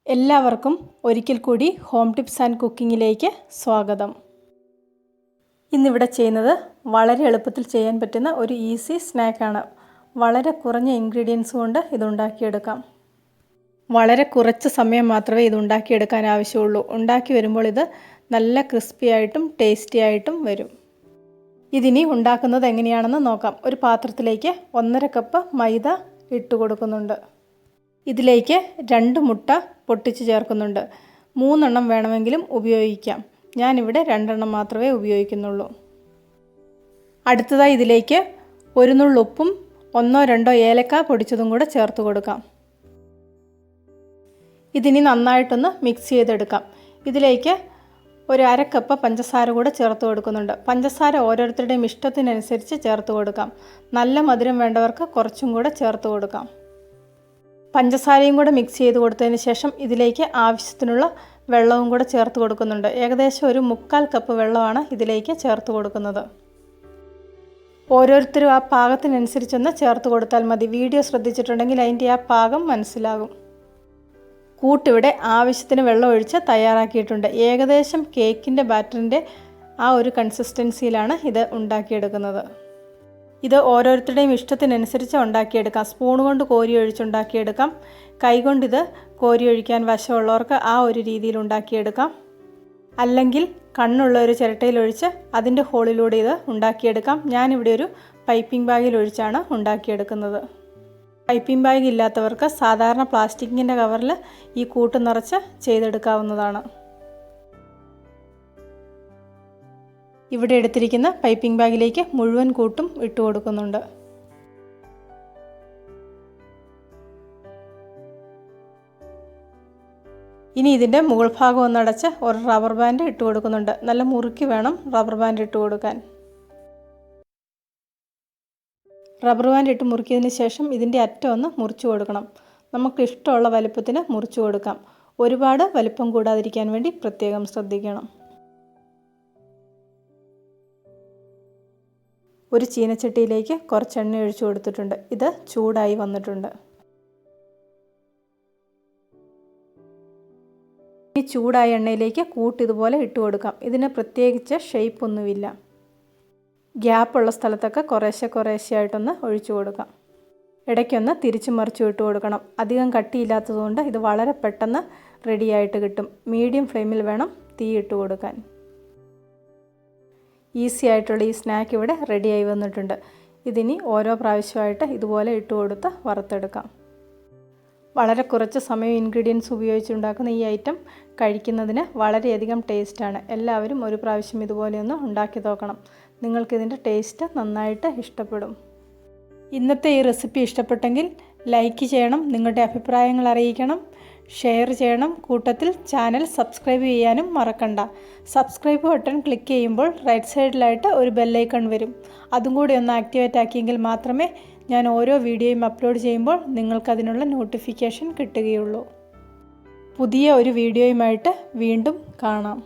എല്ലാവർക്കും ഒരിക്കൽ കൂടി ഹോം ടിപ്സ് ആൻഡ് കുക്കിങ്ങിലേക്ക് സ്വാഗതം. ഇന്നിവിടെ ചെയ്യുന്നത് വളരെ എളുപ്പത്തിൽ ചെയ്യാൻ പറ്റുന്ന ഒരു ഈസി സ്നാക്കാണ്. വളരെ കുറഞ്ഞ ഇൻഗ്രീഡിയൻസ് കൊണ്ട് ഇതുണ്ടാക്കിയെടുക്കാം. വളരെ കുറച്ച് സമയം മാത്രമേ ഇതുണ്ടാക്കിയെടുക്കാൻ ആവശ്യമുള്ളൂ. ഉണ്ടാക്കി വരുമ്പോൾ ഇത് നല്ല ക്രിസ്പി ആയിട്ടും ടേസ്റ്റി ആയിട്ടും വരും. ഇതിനി ഉണ്ടാക്കുന്നത് എങ്ങനെയാണെന്ന് നോക്കാം. ഒരു പാത്രത്തിലേക്ക് 1.5 കപ്പ് മൈദ ഇട്ട് കൊടുക്കുന്നുണ്ട്. ഇതിലേക്ക് 2 മുട്ട പൊട്ടിച്ച് ചേർക്കുന്നുണ്ട്. 3 എണ്ണം വേണമെങ്കിലും ഉപയോഗിക്കാം. ഞാനിവിടെ 2 എണ്ണം മാത്രമേ ഉപയോഗിക്കുന്നുള്ളൂ. അടുത്തതായി ഇതിലേക്ക് 1 നുള്ളു ഉപ്പും 1-2 ഏലക്ക പൊടിച്ചതും കൂടെ ചേർത്ത് കൊടുക്കാം. ഇതിനി നന്നായിട്ടൊന്ന് മിക്സ് ചെയ്തെടുക്കാം. ഇതിലേക്ക് ഒരു 1/2 കപ്പ് പഞ്ചസാര കൂടെ ചേർത്ത് കൊടുക്കുന്നുണ്ട്. പഞ്ചസാര ഓരോരുത്തരുടെയും ഇഷ്ടത്തിനനുസരിച്ച് ചേർത്ത് കൊടുക്കാം. നല്ല മധുരം വേണ്ടവർക്ക് കുറച്ചും കൂടെ ചേർത്ത് കൊടുക്കാം. പഞ്ചസാരയും കൂടെ മിക്സ് ചെയ്ത് കൊടുത്തതിന് ശേഷം ഇതിലേക്ക് ആവശ്യത്തിനുള്ള വെള്ളവും കൂടെ ചേർത്ത് കൊടുക്കുന്നുണ്ട്. ഏകദേശം ഒരു 1/4 കപ്പ് വെള്ളമാണ് ഇതിലേക്ക് ചേർത്ത് കൊടുക്കുന്നത്. ഓരോരുത്തരും ആ പാകത്തിനനുസരിച്ചൊന്ന് ചേർത്ത് കൊടുത്താൽ മതി. വീഡിയോ ശ്രദ്ധിച്ചിട്ടുണ്ടെങ്കിൽ അതിൻ്റെ ആ പാകം മനസ്സിലാകും. കൂട്ടിവിടെ ആവശ്യത്തിന് വെള്ളം ഒഴിച്ച് തയ്യാറാക്കിയിട്ടുണ്ട്. ഏകദേശം കേക്കിൻ്റെ ബാറ്ററിൻ്റെ ആ ഒരു കൺസിസ്റ്റൻസിയിലാണ് ഇത് ഉണ്ടാക്കിയെടുക്കുന്നത്. ഇത് ഓരോരുത്തരുടെയും ഇഷ്ടത്തിനനുസരിച്ച് ഉണ്ടാക്കിയെടുക്കാം. സ്പൂൺ കൊണ്ട് കോരി ഒഴിച്ചുണ്ടാക്കിയെടുക്കാം. കൈകൊണ്ട് ഇത് കോരി ഒഴിക്കാൻ വശമുള്ളവർക്ക് ആ ഒരു രീതിയിൽ ഉണ്ടാക്കിയെടുക്കാം. അല്ലെങ്കിൽ കണ്ണുള്ള ഒരു ചിരട്ടയിലൊഴിച്ച് അതിൻ്റെ ഹോളിലൂടെ ഇത് ഉണ്ടാക്കിയെടുക്കാം. ഞാനിവിടെ ഒരു പൈപ്പിംഗ് ബാഗിൽ ഒഴിച്ചാണ് ഉണ്ടാക്കിയെടുക്കുന്നത്. പൈപ്പിംഗ് ബാഗ് ഇല്ലാത്തവർക്ക് സാധാരണ പ്ലാസ്റ്റിക്കിൻ്റെ കവറിൽ ഈ കൂട്ട് നിറച്ച് ചെയ്തെടുക്കാവുന്നതാണ്. ഇവിടെ എടുത്തിരിക്കുന്ന പൈപ്പിംഗ് ബാഗിലേക്ക് മുഴുവൻ കൂട്ടും ഇട്ട് കൊടുക്കുന്നുണ്ട്. ഇനി ഇതിൻ്റെ മുകൾ ഭാഗം ഒന്നടച്ച് ഒരു റബ്ബർ ബാൻഡ് ഇട്ട് കൊടുക്കുന്നുണ്ട്. നല്ല മുറുക്കി വേണം റബ്ബർ ബാൻഡ് ഇട്ട് കൊടുക്കാൻ. റബ്ബർ ബാൻഡ് ഇട്ട് മുറുക്കിയതിന് ശേഷം ഇതിൻ്റെ അറ്റം ഒന്ന് മുറിച്ച് കൊടുക്കണം. നമുക്ക് ഇഷ്ടമുള്ള വലുപ്പത്തിന് മുറിച്ച് കൊടുക്കാം. ഒരുപാട് വലുപ്പം കൂടാതിരിക്കാൻ വേണ്ടി പ്രത്യേകം ശ്രദ്ധിക്കണം. ഒരു ചീനച്ചട്ടിയിലേക്ക് കുറച്ച് എണ്ണ ഒഴിച്ചു കൊടുത്തിട്ടുണ്ട്. ഇത് ചൂടായി വന്നിട്ടുണ്ട്. ഈ ചൂടായ എണ്ണയിലേക്ക് കൂട്ട് ഇതുപോലെ ഇട്ട് കൊടുക്കാം. ഇതിന് പ്രത്യേകിച്ച് ഷേപ്പ് ഒന്നുമില്ല. ഗ്യാപ്പുള്ള സ്ഥലത്തൊക്കെ കുറേശ്ശെയായിട്ടൊന്ന് ഒഴിച്ചു കൊടുക്കാം. ഇടയ്ക്കൊന്ന് തിരിച്ചു മറിച്ചു ഇട്ട് കൊടുക്കണം. അധികം കട്ടിയില്ലാത്തതുകൊണ്ട് ഇത് വളരെ പെട്ടെന്ന് റെഡിയായിട്ട് കിട്ടും. മീഡിയം ഫ്ലെയിമിൽ വേണം തീ ഇട്ട് കൊടുക്കാൻ. ഈസി ആയിട്ടുള്ള ഈ സ്നാക്ക് ഇവിടെ റെഡിയായി വന്നിട്ടുണ്ട്. ഇതിനി ഓരോ പ്രാവശ്യമായിട്ട് ഇതുപോലെ ഇട്ട് കൊടുത്ത് വറുത്തെടുക്കാം. വളരെ കുറച്ച് സമയം ഇൻഗ്രീഡിയൻസ് ഉപയോഗിച്ചുണ്ടാക്കുന്ന ഈ ഐറ്റം കഴിക്കുന്നതിന് വളരെയധികം ടേസ്റ്റാണ്. എല്ലാവരും ഒരു പ്രാവശ്യം ഇതുപോലെയൊന്ന് ഉണ്ടാക്കി നോക്കണം. നിങ്ങൾക്കിതിൻ്റെ ടേസ്റ്റ് നന്നായിട്ട് ഇഷ്ടപ്പെടും. ഇന്നത്തെ ഈ റെസിപ്പി ഇഷ്ടപ്പെട്ടെങ്കിൽ ലൈക്ക് ചെയ്യണം, നിങ്ങളുടെ അഭിപ്രായങ്ങൾ അറിയിക്കണം, ഷെയർ ചെയ്യണം. കൂട്ടത്തിൽ ചാനൽ സബ്സ്ക്രൈബ് ചെയ്യാനും മറക്കണ്ട. സബ്സ്ക്രൈബ് ബട്ടൺ ക്ലിക്ക് ചെയ്യുമ്പോൾ റൈറ്റ് സൈഡിലായിട്ട് ഒരു ബെല്ലൈക്കൺ വരും. അതും കൂടി ഒന്ന് ആക്ടിവേറ്റ് ആക്കിയെങ്കിൽ മാത്രമേ ഞാൻ ഓരോ വീഡിയോയും അപ്ലോഡ് ചെയ്യുമ്പോൾ നിങ്ങൾക്കതിനുള്ള നോട്ടിഫിക്കേഷൻ കിട്ടുകയുള്ളൂ. പുതിയ ഒരു വീഡിയോയുമായിട്ട് വീണ്ടും കാണാം.